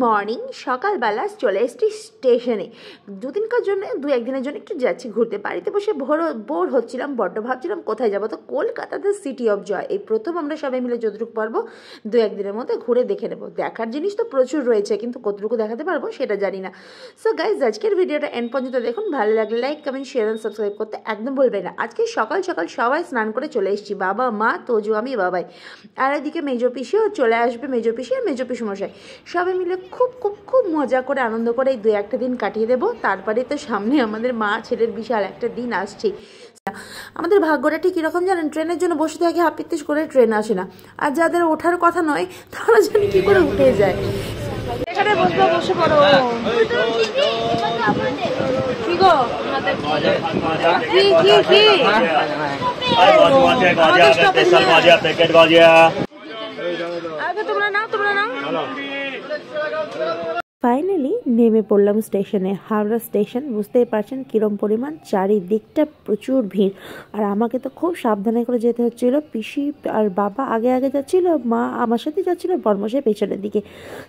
Morning সকালবেলা চলে এসেছি স্টেশনে। দুদিনকার জন্য একদিনের জন্য একটু যাচ্ছি ঘুরতে। বাড়িতে বসে বোর হচ্ছিলাম, বড্ড ভাবছিলাম কোথায় যাবো। তো কলকাতাতে সিটি অফ জয় এই প্রথম আমরা সবাই মিলে যতটুকু পারবো একদিনের মধ্যে ঘুরে দেখে নেবো। দেখার জিনিস তো প্রচুর রয়েছে, কিন্তু কতটুকু দেখাতে পারবো সেটা জানি না। সো গাইজ, আজকের ভিডিওটা এন্ড পর্যন্ত দেখুন। ভালো লাগলে like, comment, share and subscribe করতে একদম বলবেন না। আজকে সকাল সকাল সবাই স্নান করে চলে এসেছি, বাবা, মা, তোজু, আমি, বাবাই। আর এদিকে মেজো পিসিও চলে আসবে, মেজো পিসি আর মেজো পিসি মশাই সবাই মিলে খুব খুব খুব মজা করে আনন্দ করে এই 2-1 দিন কাটিয়ে দেবো। তারপরে তো সামনে আমাদের মা ছেলের বিশাল একটা দিন আসছেই। আমাদের ভাগ্যটা ঠিক কীরকম জানেন, ট্রেনের জন্য বসে থাকে, হাপিত্তিস করে ট্রেন আসে না। আর যাদের ওঠার কথা নয় তারা জানি কী করে উঠে যায়। এখানে বসবো, বসে পড়ো। কি গো আগে তোমরা নাও। ফাইনালি নেমে পড়লাম স্টেশনে, হাওড়া স্টেশন। বুঝতেই পারছেন কিরম পরিমাণ, চারিদিকটা প্রচুর ভিড়। আর আমাকে তো খুব সাবধানে করে যেতে হচ্ছিলো। পিসি আর বাবা আগে আগে যাচ্ছিল, মা আমার সাথে যাচ্ছিলো, বর্মশাই পেছনের দিকে।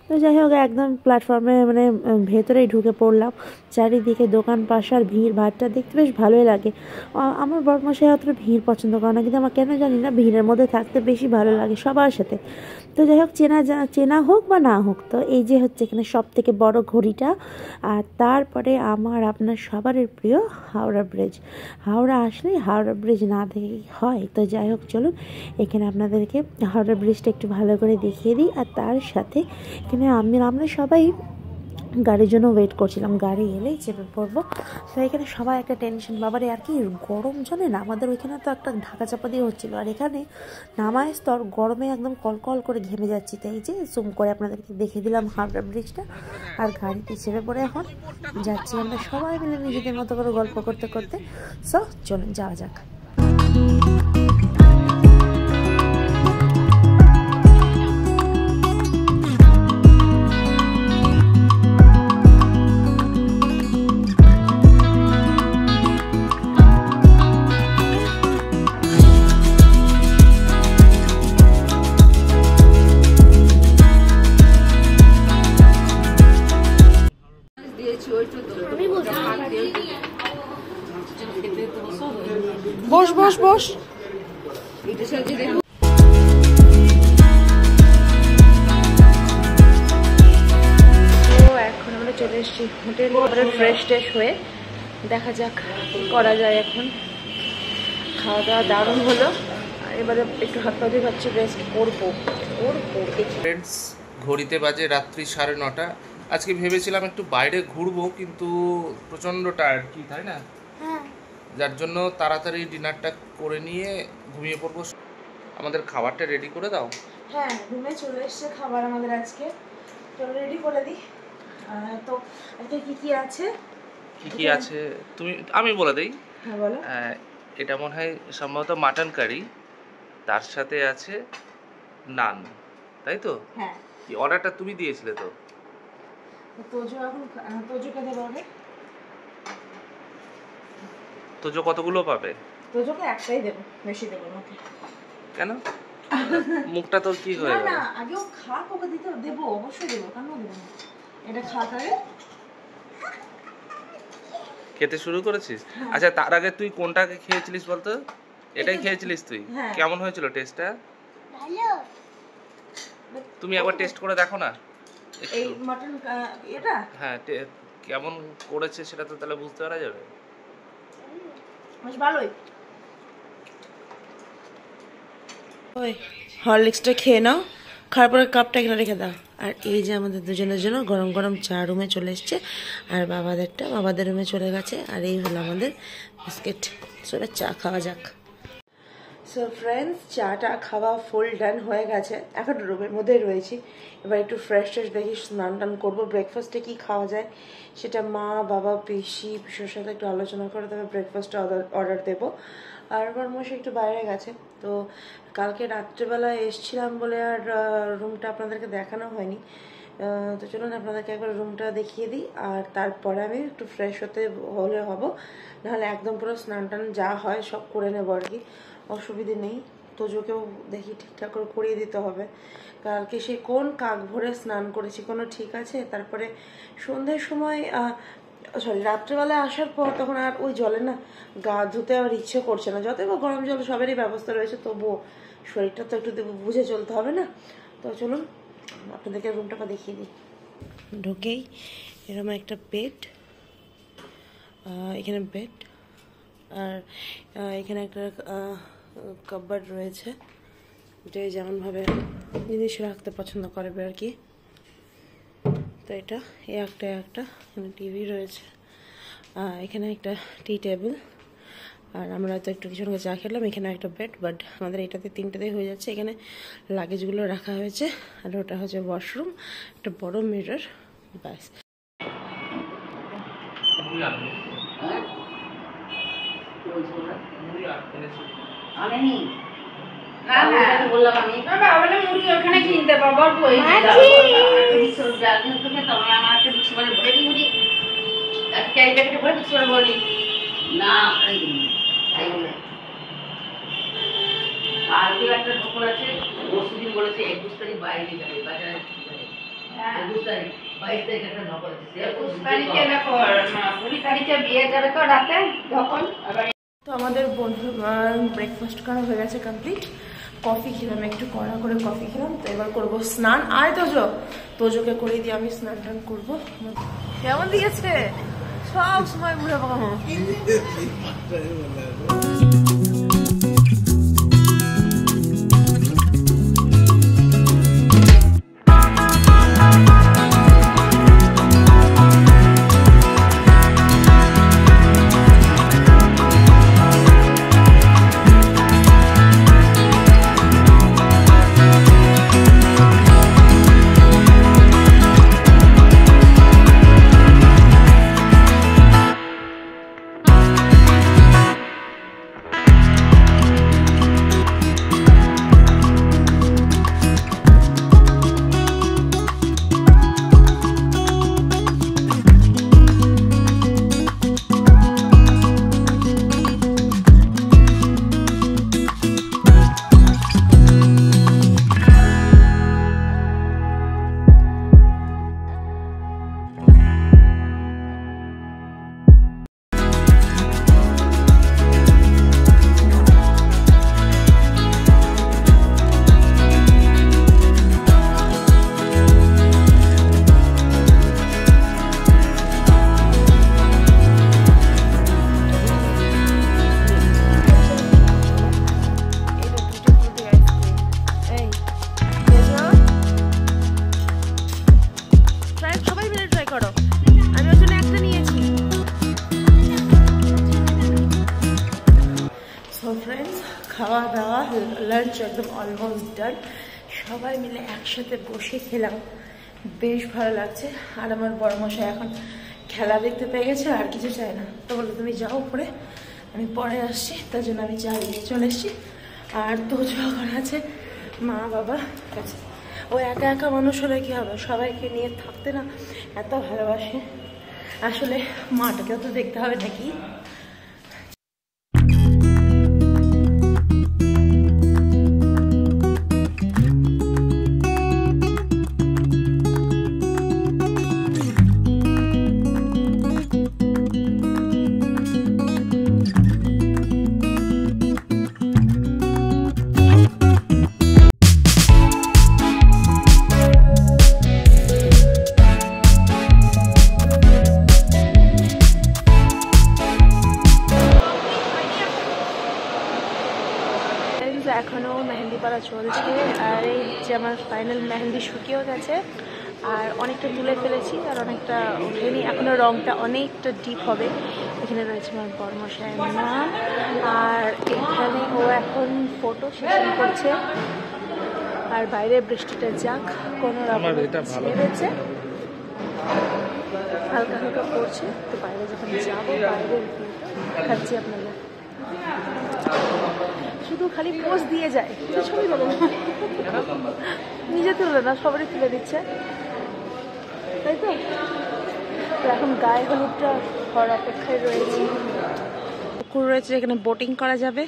তো যাই হোক, একদম প্ল্যাটফর্মে মানে ভেতরেই ঢুকে পড়লাম। চারিদিকে দোকান পাশার ভিড় ভাড়টা দেখতে বেশ ভালোই লাগে। আমার বর্মশাই অতটা ভিড় পছন্দ করে না, কিন্তু আমার কেন জানি না ভিড়ের মধ্যে থাকতে বেশি ভালো লাগে সবার সাথে। তো যাই হোক, চেনা হোক বা না হোক, তো এই যে হচ্ছে এখানে সব থেকে বড় ঘড়িটা। আর তারপরে আমার আপনার সবার প্রিয় হাওড়া ব্রিজ। হাওড়া আসলে হাওড়া ব্রিজ না দেখে হয়। তো যাই হোক, চলুন এখানে আপনাদেরকে হাওড়া ব্রিজটা একটু ভালো করে দেখিয়ে দিই। আর তার সাথে এখানে আমরা সবাই গাড়ির জন্য ওয়েট করছিলাম, গাড়ি এলেই চেপে পড়বো। তো এখানে সবাই একটা টেনশন, বাবারে আর কি গরম জানেন। আমাদের ওইখানে তো একটা ঢাকা চাপা দিয়ে হচ্ছিলো, আর এখানে নামায় স্তর গরমে একদম কলকল করে ঘেমে যাচ্ছি। তাই যে জুম করে আপনাদেরকে দেখিয়ে দিলাম হাওড়া ব্রিজটা। আর গাড়িতে চেপে পড়ে এখন যাচ্ছি আমরা সবাই মিলে নিজেদের মতো করে গল্প করতে করতে। সো চলুন যাওয়া যাক। বস বস বস। এখন আমরা চলে এসেছি হোটেলে, ফ্রেশ ট্রেশ হয়ে দেখা যাক কি করা যায়। এখন খাওয়া দাওয়া দারুণ হলো, আর এবারে একটু হাত পা ধুয়ে ভাবছি রেস্ট করবো। ফ্রেন্ডস, ঘড়িতে বাজে রাত্রি 9:30। আজকে ভেবেছিলাম একটু বাইরে ঘুরবো, কিন্তু প্রচণ্ড টায়ার্ড, কি তাই না? যার জন্য তাড়াতাড়ি ডিনারটা করে নিয়ে ঘুমিয়ে পড়বো। আমাদের খাবারটা রেডি করে দাও। হ্যাঁ, রুমে চলে এসছে খাবার আমাদের আজকে, চলো রেডি করে দিই। তো এটা কি আছে তুমি আমি বলে দিই। হ্যাঁ বলো। এটা মনে হয় সম্ভবত মাটন কারি, তার সাথে আছে নান, তাই তো? হ্যাঁ, কি অর্ডারটা তুমি দিয়েছিলে তো? তোজোকে দেবো আগে। তোজো কতগুলো পাবে? তোজোকে একটাই দেবো, বেশি দেবো না। কেন? মুখটা তোর কি হয়ে গেল? না, আগে ও খাক, ওকে দেবো, অবশ্যই দেবো, কেন দেবো না। এটা খাক আগে। খেতে শুরু করেছিস? আচ্ছা, তার আগে তুই কোনটাকে খেয়েছিলিস বলতো? এটাই খেয়েছিলিস তুই? কেমন হয়েছিল টেস্টটা? ভালো। তুমি একবার টেস্ট করে দেখো না এই মাটন এটা। হ্যাঁ, কেমন করেছে সেটা তো তাহলে বুঝতে পারা যাবে। বেশ ভালোই। ওই হরলিক্সটা খেয়ে নাও, খাওয়ার পরে কাপটা এখানে রেখে দাও। আর এই যে আমাদের দুজনের জন্য গরম গরম চা রুমে চলে এসছে, আর বাবাদের রুমে চলে গেছে। আর এই হলো আমাদের বিস্কিট। সো এবার চা খাওয়া যাক। সো ফ্রেন্ডস, চাটা খাওয়া ফুল ডান হয়ে গেছে, এখন রুমের মধ্যেই রয়েছি। এবার একটু ফ্রেশ দেখি, স্নান টান করবো। ব্রেকফাস্টে কি খাওয়া যায় সেটা মা, বাবা, পিসির সাথে একটু আলোচনা করে তবে ব্রেকফাস্টে অর্ডার দেবো। আর বর্মশাই একটু বাইরে গেছে। তো কালকে রাত্রেবেলায় এসছিলাম বলে আর রুমটা আপনাদেরকে দেখানো হয়নি। তো চলুন আপনাদেরকে একবার রুমটা দেখিয়ে দিই, আর তারপরে আমি একটু ফ্রেশ হলে হব, নাহলে একদম পুরো স্নান টান যা হয় সব করে নেবো আর কি, অসুবিধে নেই। তোজোকেও দেখি ঠিকঠাক করে করিয়ে দিতে হবে। কালকে সে কোন কাক ভরে স্নান করেছি কোনো ঠিক আছে। তারপরে সন্ধ্যের সময় রাত্রেবেলায় আসার পর তখন আর ওই জলে না গা ধুতে আবার ইচ্ছে করছে না। যতই বা গরম জল সবেরই ব্যবস্থা রয়েছে, তবুও শরীরটা তো একটু বুঝে চলতে হবে না। তো চলুন আপনাদেরকে রুমটাকে দেখিয়ে দিই। ঢুকেই এরকম একটা বেড, এখানে বেড, আর এখানে একটা কাপবোর্ড রয়েছে, যে যেমনভাবে জিনিস রাখতে পছন্দ করবে আর কি। তো এটা একটা এখানে টিভি রয়েছে, এখানে একটা টি টেবিল, আর আমরা তো একটু কিছু চা খেলাম। এখানে একটা বেড, বাট আমাদের এটাতে 3টাতেই হয়ে যাচ্ছে। এখানে লাগেজগুলো রাখা হয়েছে, আর ওটা হচ্ছে ওয়াশরুম, একটা বড় মিরর, ব্যাস। বললাম আমি মুড়ি ওখানে কিনতে পাবো না কালকে একটা ঠোকর আছে, পরশুদিন বলেছে 21 তারিখ বাইরে যাবে বাজারে, 21 তারিখ 22 তারিখ একটা ঠোকর আছে, 21 তারিখে দেখো 20 তারিখে বিয়ে যাবে তো রাতে তখন। তো আমাদের বন্ধু ব্রেকফাস্ট করা হয়ে গেছে কমপ্লিট। কফি খেলাম, একটু কড়া করে কফি খেলাম। তো এবার করবো স্নান। আয় তোজোকে করে দিয়ে আমি স্নান টান করবো। কেমন দিয়েছে সব সময় বুড়ো বাবা। খাওয়া দাওয়া লাঞ্চ একদম অলমোস্ট ডান। সবাই মিলে একসাথে বসে খেলাম, বেশ ভালো লাগছে। আর আমার বড় মশাই এখন খেলা দেখতে পেয়ে গেছে, আর কিছু চায় না। তো বললো তুমি যাও উপরে, আমি পরে আসছি। তার জন্য আমি চা নিয়ে চলে এসছি। আর তোজো এখন আছে মা বাবা কাছে। ও একা একা মানুষ হলে কী হবে, সবাইকে নিয়ে থাকতে না এত ভালোবাসে। আসলে মাটাকেও তো দেখতে হবে নাকি। এখনও মেহেন্দি পরা চলছে, আর এই যে আমার ফাইনাল মেহেন্দি শুকিয়েও গেছে, আর অনেকটা তুলে ফেলেছি, আর অনেকটা ওঠেনি। এখনও রঙটা অনেকটা ডিপ হবে। এখানে রয়েছে আমার বড়মশাইয়ের নাম, আর এখানে ও এখন ফটো সেশন করছে। আর বাইরে বৃষ্টিটা যাক কোনো রকম ছেড়েছে, হালকা হালকা পড়ছে। তো বাইরে যখন যাবো বাইরের দেখাচ্ছি আপনাদের। শুধু খালি পোজ দিয়ে যায়, ছবি তোলে না, নিজে তুলে না, সবারই তুলে দিচ্ছে, তাই তো। এখন গায়ে হলুদটা হওয়ার অপেক্ষায় রয়েছে। পুকুর রয়েছে, এখানে বোটিং করা যাবে।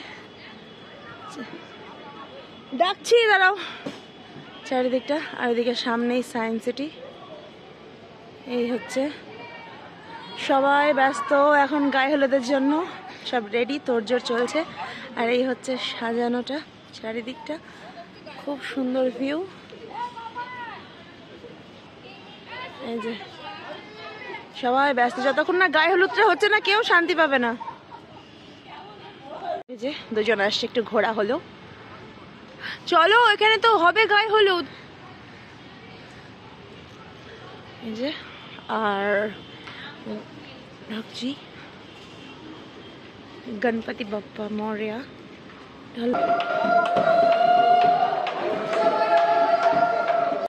ডাকছি, দাঁড়াও। চারিদিকটা, আর এদিকে সামনেই সায়েন্স সিটি। এই হচ্ছে, সবাই ব্যস্ত এখন গায়ে হলুদের জন্য, সব রেডি, তোড়জোড় চলছে। আর এই হচ্ছে সাজানোটা, চারিদিকটা খুব সুন্দর ভিউ। এই যে সবাই ব্যস্ত, যতক্ষণ না গায়ে হলুদটা হচ্ছে না কেউ শান্তি পাবে না। এই যে দুজন আসছে, একটু ঘোরা হলো। চলো, এখানে তো হবে গায়ে হলুদ। এই যে, আর ঢাকছি গণপতি বাপ্পা মৌর্য।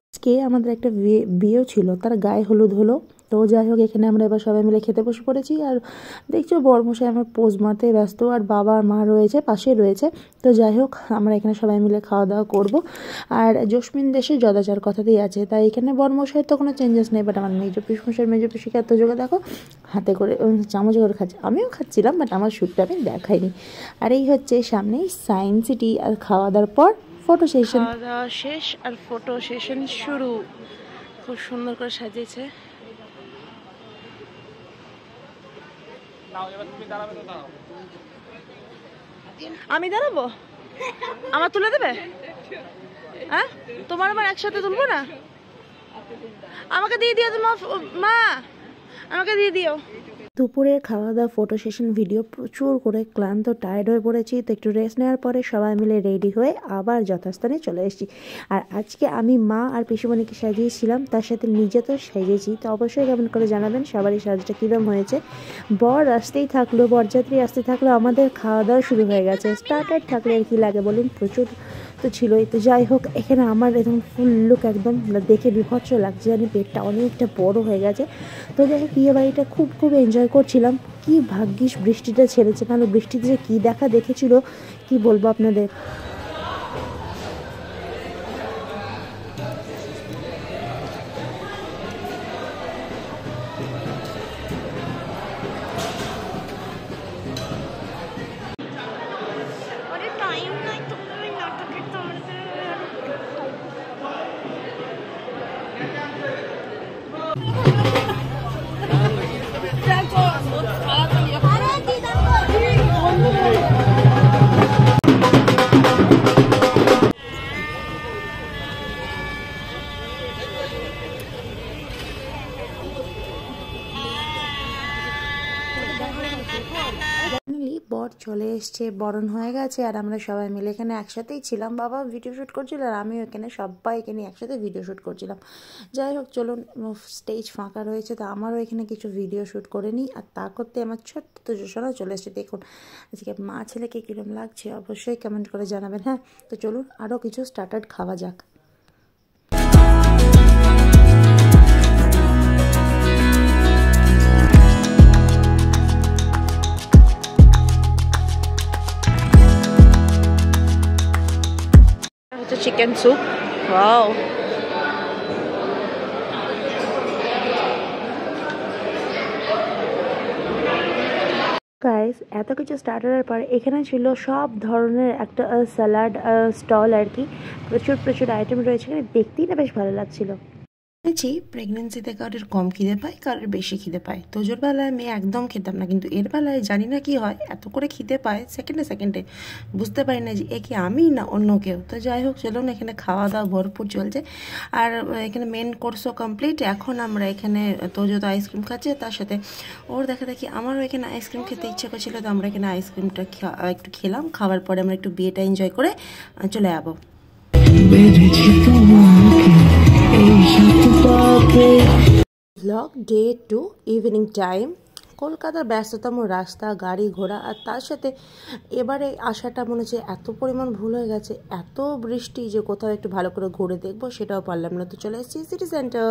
আজকে আমাদের একটা বিয়ে ছিল, তার গায়ে হলুদ হলো। তো যাই হোক, এখানে আমরা এবার সবাই মিলে খেতে বসে পড়েছি। আর দেখছো বড়মশাই আমার পোজ মারতে ব্যস্ত, আর বাবা আর মা রয়েছে, পাশে রয়েছে। তো যাই হোক, আমরা এখানে সবাই মিলে খাওয়া দাওয়া করবো। আর জসমিন দেশে যদাচার কথাতেই আছে, তাই এখানে বড়মশাইয়ের তো কোনো চেঞ্জেস নেই। বাট আমার মেজো পিসমশাই, মেজো পিসিকে এত যোগে দেখো হাতে করে চামচ করে খাচ্ছে। আমিও খাচ্ছিলাম, বাট আমার শ্যুটটা আমি দেখাইনি। আর এই হচ্ছে সামনেই সায়েন্স সিটি। আর খাওয়া দাওয়ার পর ফটো সেশন, খাওয়া দাওয়া শেষ আর ফটো সেশন শুরু। খুব সুন্দর করে সাজিয়েছে। আমি দাঁড়াবো, আমার তুলে দেবে? হ্যাঁ, তোমার আমার একসাথে তুলবো না? আমাকে দিয়ে দিও তোমার মা, আমাকে দিয়ে দিও। দুপুরের খাওয়া দাওয়া, ফটো সেশন, ভিডিও, প্রচুর করে ক্লান্ত, টায়ার্ড হয়ে পড়েছি। তো একটু রেস্ট নেওয়ার পরে সবাই মিলে রেডি হয়ে আবার যথাস্থানে চলে এসেছি। আর আজকে আমি মা আর পিসুমণিকে সাজিয়েছিলাম, তার সাথে নিজে তো সেজেছি। তো অবশ্যই কমেন্ট করে জানাবেন সবারই সাজটা কীরকম হয়েছে। বর আসতেই থাকলো, বরযাত্রী আসতে থাকলো, আমাদের খাওয়া দাওয়া শুরু হয়ে গেছে। স্টার্টার থাকলে আর কি লাগে বলুন, প্রচুর তো ছিলই। তো যাই হোক, এখানে আমার একদম ফুল লুক, একদম দেখে বিভৎস লাগছে, জানি পেটটা অনেকটা বড় হয়ে গেছে। তো যাই হোক, বিয়ে বাড়িটা খুব খুব এনজয় করছিলাম। কি ভাগ্যিস বৃষ্টিটা ছেড়েছে, নাহলে বৃষ্টিতে যে কী দেখেছিল কি বলবো আপনাদের। বর চলে এসছে, বরণ হয়ে গেছে, আর আমরা সবাই মিলে এখানে একসাথেই ছিলাম। বাবা ভিডিও শ্যুট করছিল, আর আমিও এখানে সবাইকে নিয়ে একসাথে ভিডিও শ্যুট করছিলাম। যাই হোক, চলুন, স্টেজ ফাঁকা রয়েছে, তো আমারও এখানে কিছু ভিডিও শ্যুট করে নিই। আর তা করতে আমার ছোট্ট তোজসরাও চলে এসছে। দেখুন আজকে মা ছেলেকে কীরকম লাগছে অবশ্যই কমেন্ট করে জানাবেন। হ্যাঁ, তো চলুন আরও কিছু স্টার্টার খাওয়া যাক। Chicken soup, wow. গাইস, এত কিছু স্টার্টারের পর এখানে ছিল সব ধরনের একটা স্যালাড স্টল আর কি। প্রচুর আইটেম রয়েছে, দেখতেই না বেশ ভালো লাগছিল। দেখছি প্রেগনেন্সিতে কারোর কম খিদে পায়, কারোর বেশি খিদে পায়। তোজোর বেলায় আমি একদম খেতাম না, কিন্তু এর বেলায় জানি না কি হয়, এত করে খিদে পায় সেকেন্ডে বুঝতে পারি না যে এ কি আমি না অন্য কেউ। তো যাই হোক, চলুন, এখানে খাওয়া দাওয়া ভরপুর চলছে। আর এখানে মেন কোর্সও কমপ্লিট। এখন আমরা এখানে তোজো তো আইসক্রিম খাচ্ছে, তার সাথে ওর দেখি আমারও এখানে আইসক্রিম খেতে ইচ্ছা করছিল। তো আমরা এখানে আইসক্রিমটা একটু খেলাম। খাওয়ার পরে আমরা একটু বিয়েটা এনজয় করে চলে যাবো। Blog day 2, evening time. কলকাতার ব্যস্ততম রাস্তা, গাড়ি ঘোড়া, আর তার সাথে এবারে আসাটা মনে হচ্ছে এত পরিমাণ ভুল হয়ে গেছে, এত বৃষ্টি যে কোথাও একটু ভালো করে ঘুরে দেখবো সেটাও পারলাম না। তো চলে এসেছি সিটি সেন্টার।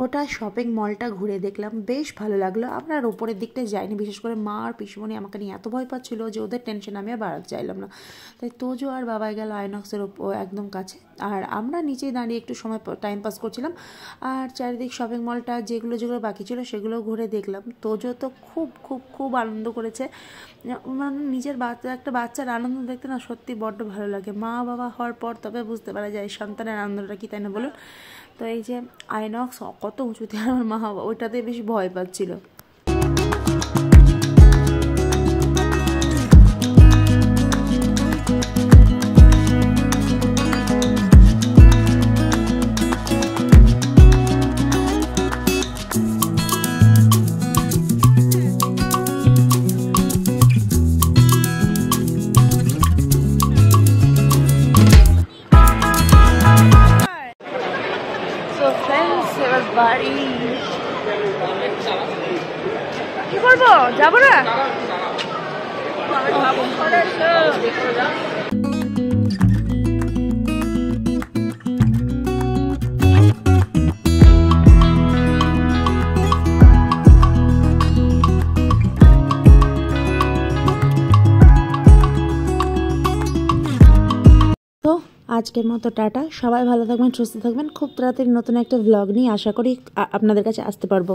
গোটা শপিং মলটা ঘুরে দেখলাম, বেশ ভালো লাগলো। আমরা আর ওপরের দিকটায় যাইনি, বিশেষ করে মা আর পিসিমণি আমাকে নিয়ে এত ভয় পাচ্ছিল যে ওদের টেনশন আমি আর বাড়াতে চাইলাম না। তাই তোজো আর বাবাই গেল আইনক্সের একদম কাছে, আর আমরা নিচেই দাঁড়িয়ে একটু সময় টাইম পাস করছিলাম। আর চারিদিক শপিং মলটা যেগুলো যেগুলো বাকি ছিল সেগুলো ঘুরে দেখলাম। তোজো তো খুব খুব খুব আনন্দ করেছে। মানে নিজের একটা বাচ্চার আনন্দ দেখতে না সত্যি বড্ড ভালো লাগে। মা বাবা হওয়ার পর তবে বুঝতে পারা যায় সন্তানের আনন্দটা কি, তাই না বলুন? তো এই যে আইনক্স কত উঁচুতে, আমার মা বাবা ওইটাতে বেশি ভয় পাচ্ছিল। বাড়ি কি করবো, যাবো না। আজকের মতো টাটা, সবাই ভালো থাকবেন, সুস্থ থাকবেন। খুব তাড়াতাড়ি নতুন একটা ভ্লগ নিয়ে আশা করি আপনাদের কাছে আসতে পারবো।